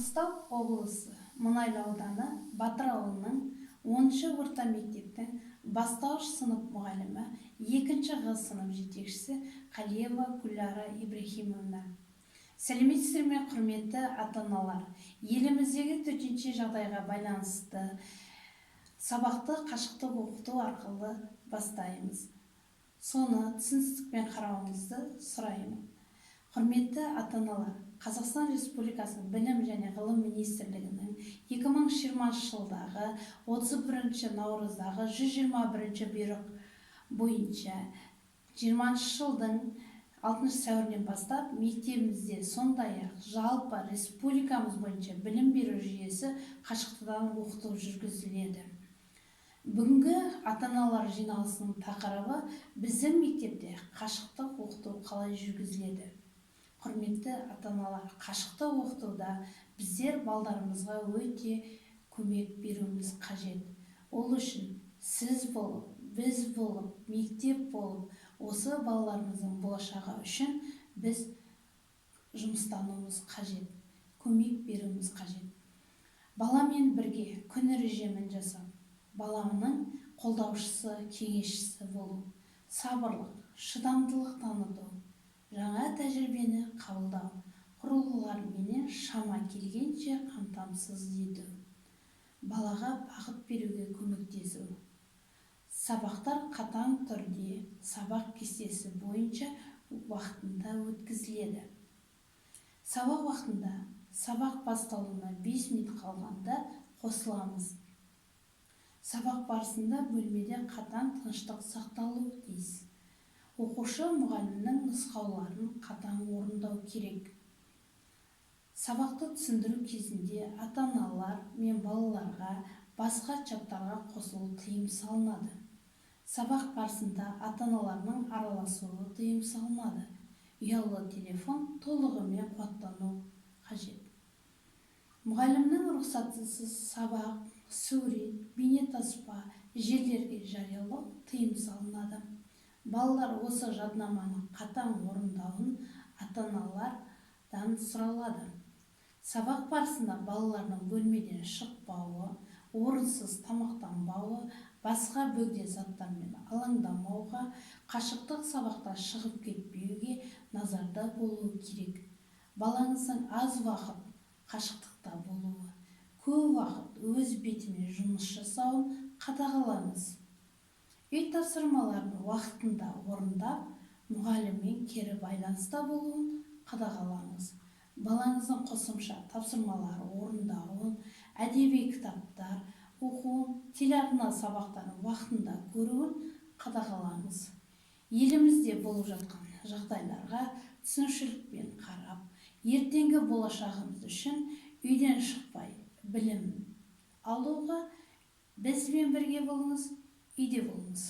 Маңғыстау облысы Мұнайлы ауданы Батыр ауылының 10-шы орта мектептің бастауыш сынып мұғалімі, 2-ші Г сынып жетекшісі Қалиева Гүлнара Ибрахимовна. Сәлеметсіздер ме, құрметті ата-аналар? Еліміздегі төтенше жағдайға байланысты сабақты қашықтық оқыту арқылы бастаймыз. Соны түсіністікпен қарауыңызды сұраймын. Құрметті ата-аналар, Қазақстан Республикасының Білім және Ғылым Министрлігінің 2020 жылдағы 31 наурыздағы 121 бұйрық бойынша 20 жылдың 6 сәуірінен бастап мектебімізде сондай-ақ жалпы республикамыз бойынша білім беру жүйесі қашықтықтан оқыту жүргізіледі. Бүгінгі ата-аналар жиналысының тақырыбы біздің мектепте қашықтық оқыту қалай жүргізіледі. Құрметті ата-аналар, қашықтық оқытуда біздер балдарымызға өте көмек беруіміз қажет. Ол үшін сіз болып, біз болып, мектеп болып, осы балаларымыздың болашағы үшін біз жұмыстануымыз қажет, көмек беруіміз қажет. Баламен бірге күн режимін жасап, баланың қолдаушысы, кеңесшісі болу, сабырлық, шыдамдылық таныту, жаңа тәжірибені қабылдау, құрылғыларменен шама келгенше қамтамасыз ету, балаға бағыт беруге көмектесу. Сабақтар қатаң түрде сабақ кестесі бойынша уақытында өткізіледі. Сабақ уақытында сабақ басталуына 5 минут қалғанда қосыламыз. Сабақ барысында бөлмеде қатаң тыныштық сақталуы тиіс. Оқушы мұғалімнің нұсқауларын қатаң орындау керек. Сабақты түсіндіру кезінде ата-аналар мен балаларға басқа чаттарға қосылу тыйым салынады. Сабақ барысында ата-аналарының араласуы тыйым салынады. Ұялы телефон толығымен қуаттану қажет. Мұғалімнің рұқсатынсыз сабақ, сурет, бейнетаспа желілерге жариялау тыйым салынады. Балалар осы жаднаманы қатаң орындауын ата-аналардан сұралады. Сабақ барысында балалардың бөлмеден шықпауы, орынсыз тамақтанбауы, басқа бөгде заттармен алаңдамауға, қашықтық сабақта шығып кетпеуге назарда болуы керек. Балаңыздың аз уақыт қашықтықта болуы, көп уақыт өз бетімен жұмыс жасауын қадағалаңыз. Үй тапсырмаларын уақытында орындап, мұғаліммен кері байланыста болуын қадағалаңыз. Балаңыздың қосымша тапсырмалары орындауын, әдеби кітаптар оқуын, телеарна сабақтарын уақытында көруін қадағалаңыз. Елімізде болып жатқан жағдайларға түсінушілікпен қарап, ертеңгі болашағымыз үшін үйден шықпай білім алуға бізбен бірге болыңыз, үйде болыңыз.